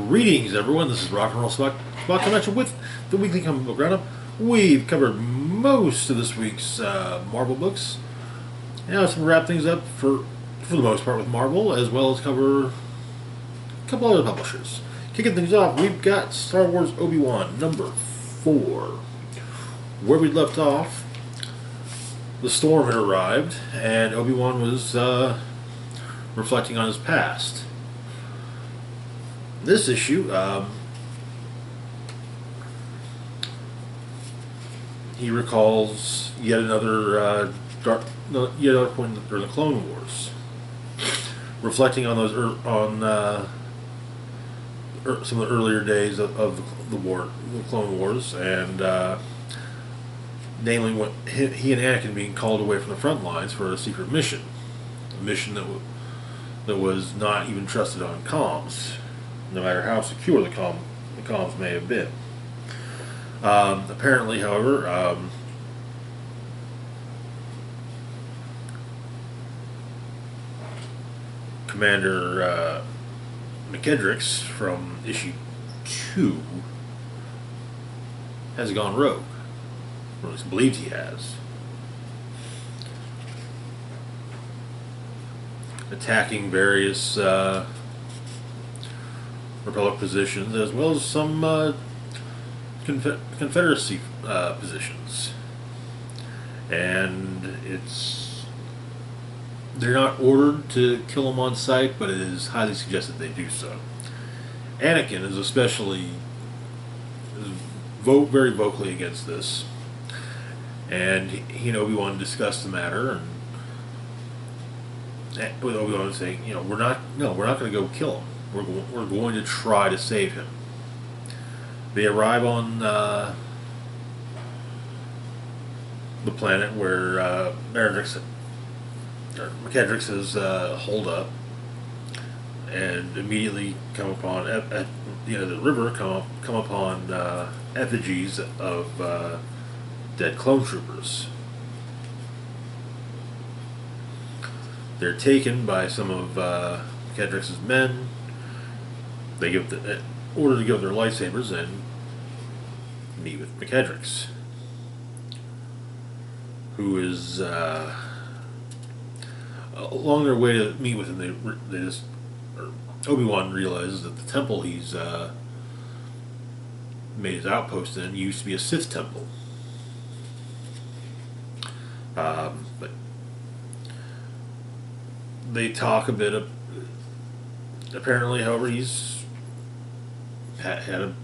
Greetings, everyone. This is Rock and Roll Spot coming at you with the weekly comic book roundup. We've covered most of this week's Marvel books. Now it's going to wrap things up for the most part with Marvel, as well as cover a couple other publishers. Kicking things off, we've got Star Wars Obi-Wan number 4. Where we left off, the storm had arrived, and Obi-Wan was reflecting on his past. This issue, he recalls yet another point during the Clone Wars, reflecting on those some of the earlier days of the Clone Wars, and namely when he and Anakin being called away from the front lines for a secret mission, a mission that was not even trusted on comms, no matter how secure the comms may have been. Apparently, however, Commander McKendricks from issue 2 has gone rogue, or at least believed he has, attacking various Republic positions, as well as some Confederacy positions. And they're not ordered to kill him on sight, but it is highly suggested they do so. Anakin is especially very vocally against this, and he and Obi-Wan discussed the matter, and with Obi-Wan saying, we're not going to go kill him. We're going to try to save him. They arrive on the planet where McKendricks is holed up, and immediately come upon at the end of the river come upon effigies of dead clone troopers. They're taken by some of McKendricks' men. They give the order to give their lightsabers and meet with McKendricks, who is along their way to meet with him. Obi-Wan realizes that the temple he's made his outpost in used to be a Sith temple, but they talk a bit. Apparently, however, he's had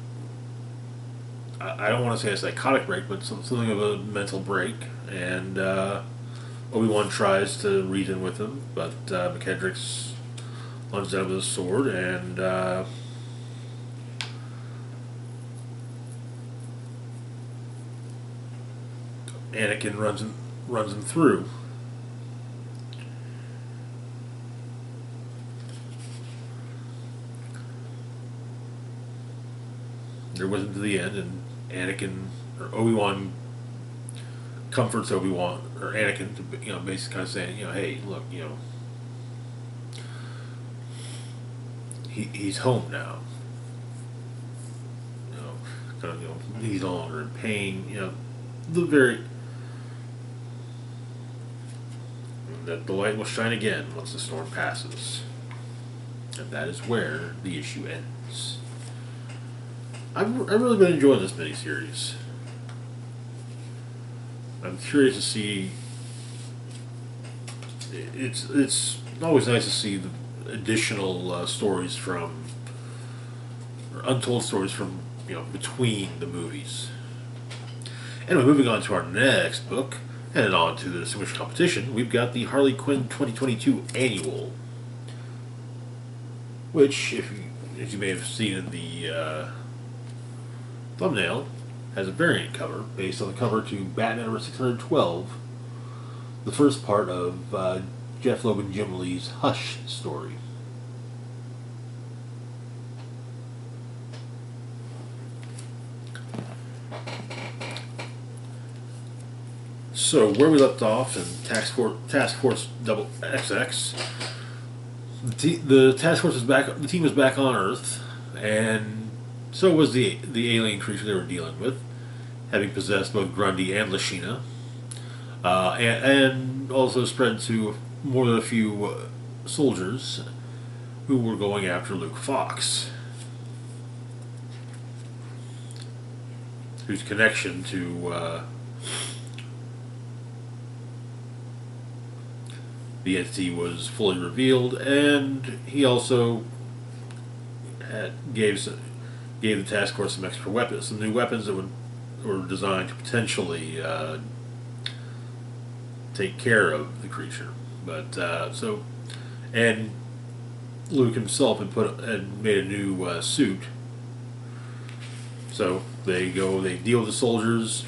I don't want to say a psychotic break, but something of a mental break, and Obi-Wan tries to reason with him, but McKendricks lunges out with his sword, and Anakin runs him through. They're with him to the end, and Obi-Wan comforts Anakin to basically kind of saying, hey, look, he's home now. He's no longer in pain. That the light will shine again once the storm passes, and that is where the issue ends. I've really been enjoying this miniseries. I'm curious to see. It's always nice to see the additional stories or untold stories from between the movies. Anyway, moving on to our next book, headed on to the distinguished competition, we've got the Harley Quinn 2022 Annual, which, as you may have seen in the thumbnail, has a variant cover based on the cover to Batman number 612, the first part of Jeff Loeb and Jim Lee's Hush story. So, where we left off in Task Force XX, the task force is back. The team is back on Earth, and so was the alien creature they were dealing with, having possessed both Grundy and Lashina, and also spread to more than a few soldiers who were going after Luke Fox, whose connection to the entity was fully revealed, and he also gave the task force some extra weapons, some new weapons that were designed to potentially take care of the creature. But and Luke himself had made a new suit. So they deal with the soldiers,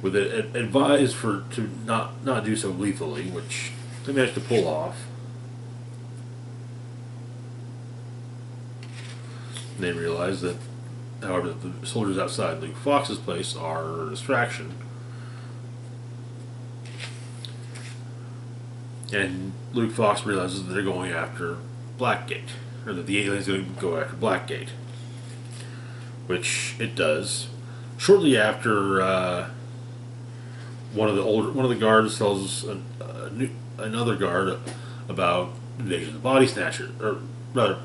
with it advised to not do so lethally, which they managed to pull off. And they realize that, however, the soldiers outside Luke Fox's place are a distraction. And Luke Fox realizes that they're going after Blackgate, or that the alien's going to go after Blackgate, which it does. Shortly after, one of the guards tells another guard about Invasion of the Body Snatchers, or rather,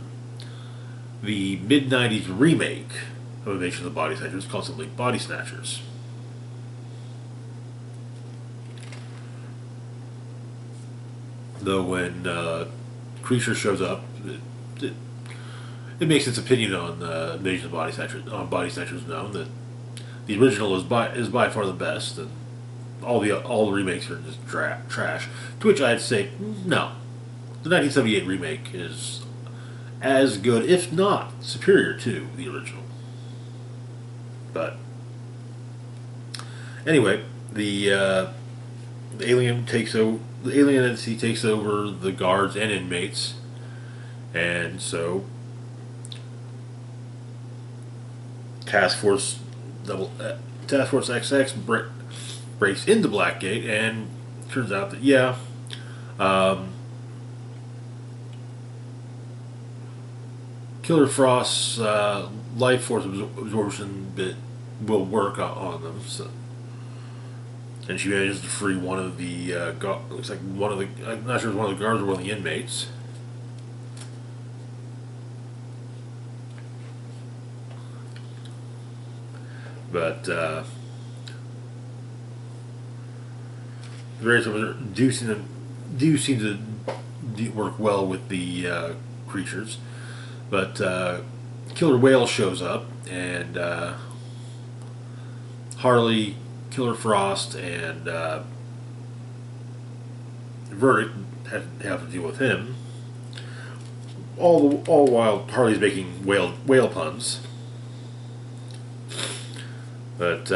the mid-90s remake of Invasion of the Body Snatchers called simply Body Snatchers. Though when Creature shows up, it makes its opinion on Invasion of the Body Snatchers known that the original is by far the best, and all the remakes are just trash. To which I'd say no, the 1978 remake is as good, if not superior, to the original. But anyway, the alien entity takes over the guards and inmates, and so Task Force XX breaks into Blackgate, and it turns out that Killer Frost's life force absorption bit will work on them. So, and she manages to free one of the looks like one of the, I'm not sure if one of the guards or one of the inmates. But the various of them do seem to work well with the creatures. But Killer Whale shows up, and Harley, Killer Frost, and Verdict have to deal with him. All while Harley's making whale puns. But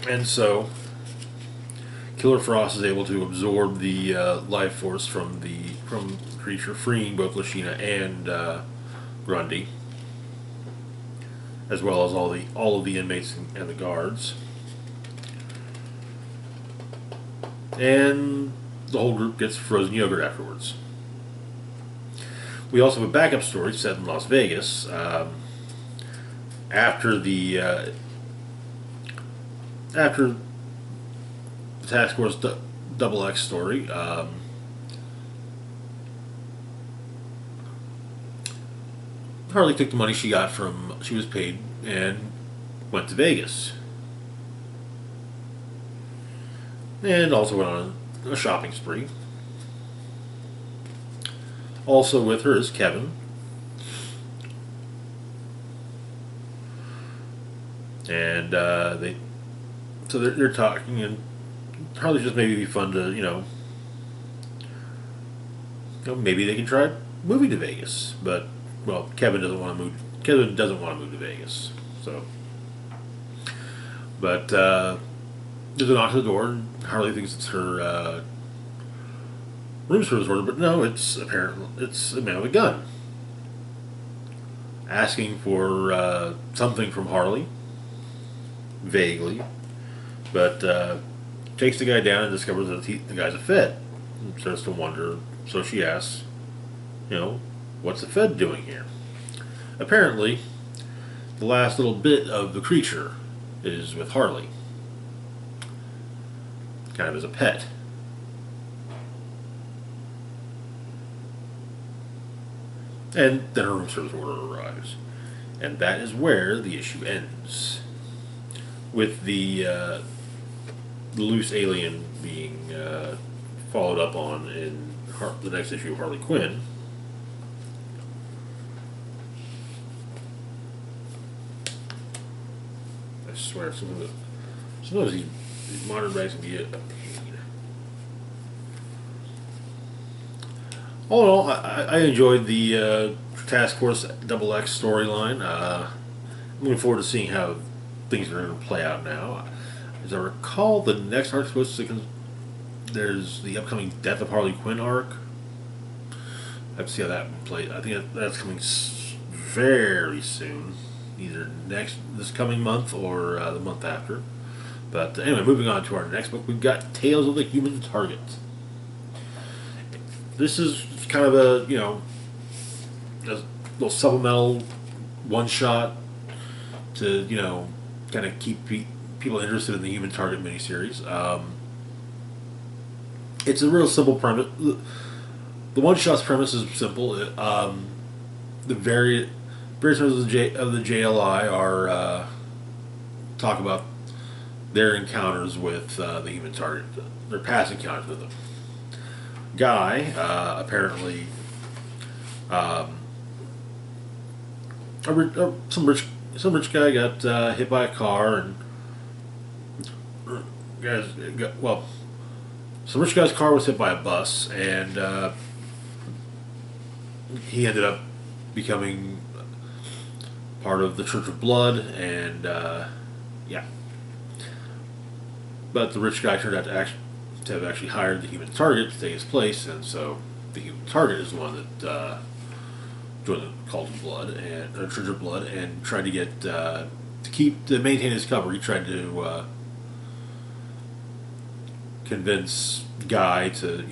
and so Killer Frost is able to absorb the life force from the creature, freeing both Lashina and Grundy, as well as all of the inmates and the guards. And the whole group gets frozen yogurt afterwards. We also have a backup story set in Las Vegas. After the Task Force Double X story, Harley took the money she was paid and went to Vegas, and also went on a shopping spree. Also with her is Kevin. And they're talking, and Harley just maybe be fun to maybe they can try moving to Vegas, but well, Kevin doesn't want to move. Kevin doesn't want to move to Vegas, so. But there's a knock at the door, and Harley thinks it's her room service order, but no, it's apparently it's a man with a gun asking for something from Harley, vaguely, but takes the guy down and discovers that the guy's a Fed. And starts to wonder, so she asks, you know, what's the Fed doing here? Apparently, the last little bit of the creature is with Harley, kind of as a pet. And then her room service order arrives. And that is where the issue ends. With the loose alien being followed up on in the next issue of Harley Quinn. I swear, sometimes these modern rags can be a pain. All in all, I enjoyed the Task Force Double X storyline. I'm looking forward to seeing how things are going to play out now. As I recall, the next arc supposed to there's the upcoming Death of Harley Quinn arc. I have to see how that plays. I think that's coming very soon, either this coming month or the month after. But anyway, moving on to our next book, we've got Tales of the Human Target. This is kind of a a little supplemental one shot to kind of keep people interested in the Human Target miniseries. It's a real simple premise. The one shot's premise is simple. The various members of the JLI are talk about their encounters with the Human Target, their past encounters with them. Guy apparently some rich guy got hit by a car and some rich guy's car was hit by a bus and he ended up becoming part of the Church of Blood and but the rich guy turned out to have actually hired the Human Target to take his place, and so the Human Target is the one that joined the Cult of Blood and Church of Blood and tried to get to maintain his cover. He tried to convince Guy to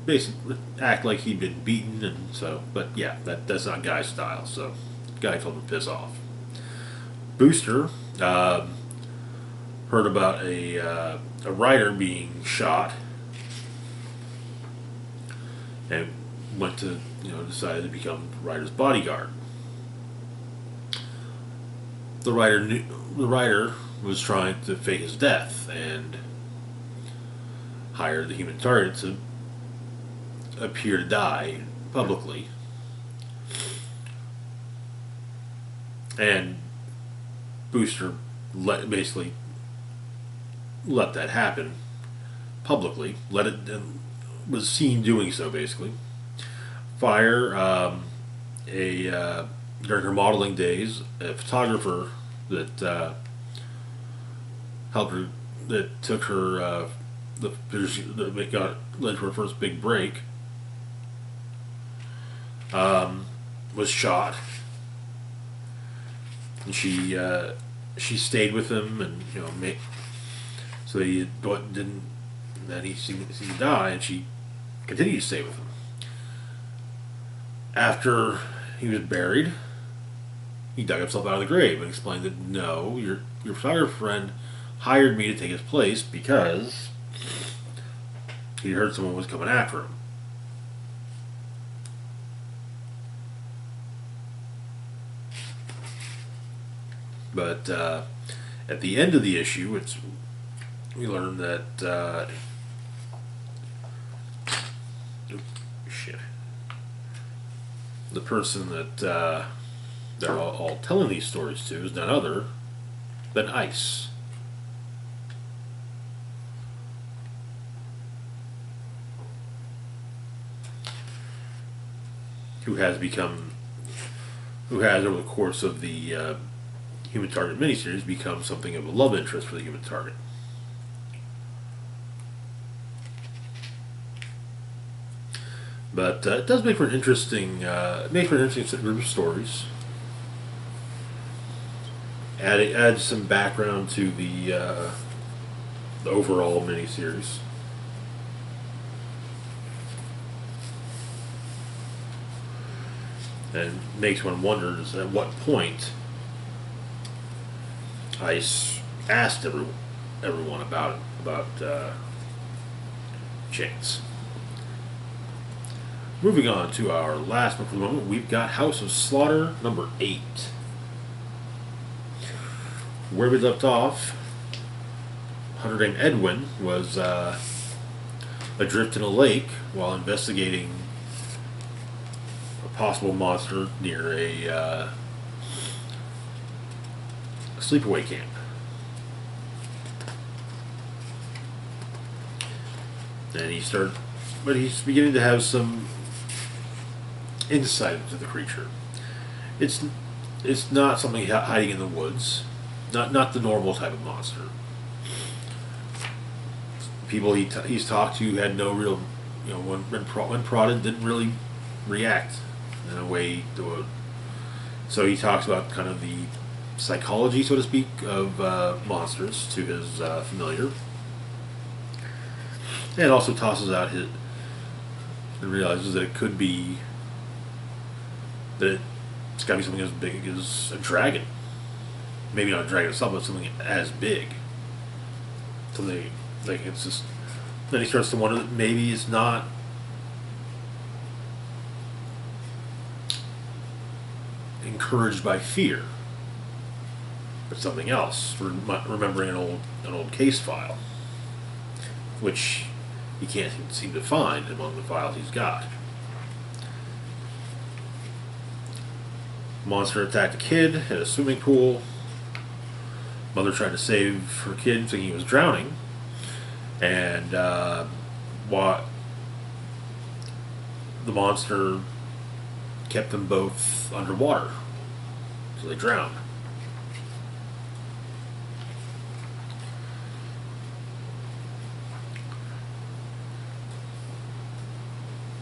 basically act like he'd been beaten, and so that's not Guy's style. So Guy told him to piss off. Booster heard about a writer being shot and went to decided to become the writer's bodyguard. The writer was trying to fake his death and hired the Human Target to appear to die publicly. And Booster basically let that happen publicly. Was seen doing so basically. Fire during her modeling days, a photographer that helped her, that took her that led to her first big break, was shot, and she stayed with him, and so he didn't. Then he seemed to die, and she continued to stay with him. After he was buried, he dug himself out of the grave and explained that no, your photographer friend hired me to take his place because he heard someone was coming after him. But at the end of the issue, we learn that the person that they're all telling these stories to is none other than Ice. Who has over the course of the Human Target miniseries become something of a love interest for the Human Target. But it does make for an interesting, group of stories. Add some background to the overall miniseries. And makes one wonder at what point I asked everyone about Chance. Moving on to our last book for the moment, we've got House of Slaughter number 8. Where we left off, a hunter named Edwin was adrift in a lake while investigating a possible monster near a sleepaway camp. And he's beginning to have some insight into the creature. It's not something hiding in the woods, not the normal type of monster. People he's talked to had no real, when prodded, didn't really react in a way to it. So he talks about kind of the psychology, so to speak, of monsters to his familiar. And also tosses out and realizes that it could be that it's got to be something as big as a dragon. Maybe not a dragon itself, but something as big. Something like it's just. Then he starts to wonder that maybe it's not encouraged by fear, but something else. Remembering an old case file, which he can't seem to find among the files he's got. Monster attacked a kid at a swimming pool. Mother tried to save her kid, thinking he was drowning, and the monster kept them both underwater, so they drowned.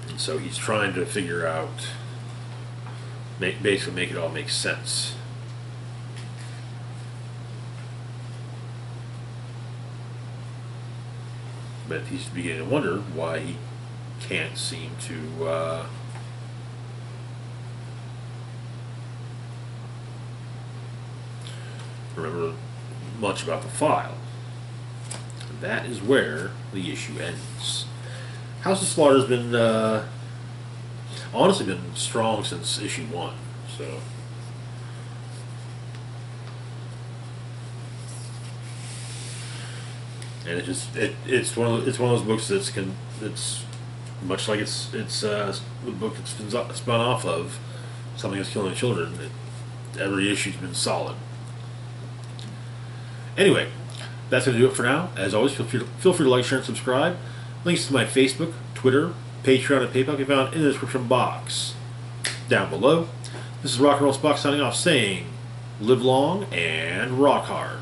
And so he's trying to figure out, basically make it all make sense. But he's beginning to wonder why he can't seem to remember much about the file. And that is where the issue ends. House of Slaughter's been honestly been strong since issue 1, so. And it's one of those books it's much like it's the book that's spun off of Something That's Killing Children. Every issue's been solid. Anyway, that's going to do it for now. As always, feel free to like, share, and subscribe. Links to my Facebook, Twitter, Patreon, and PayPal can be found in the description box down below. This is Rock and Roll Spock signing off, saying, live long and rock hard.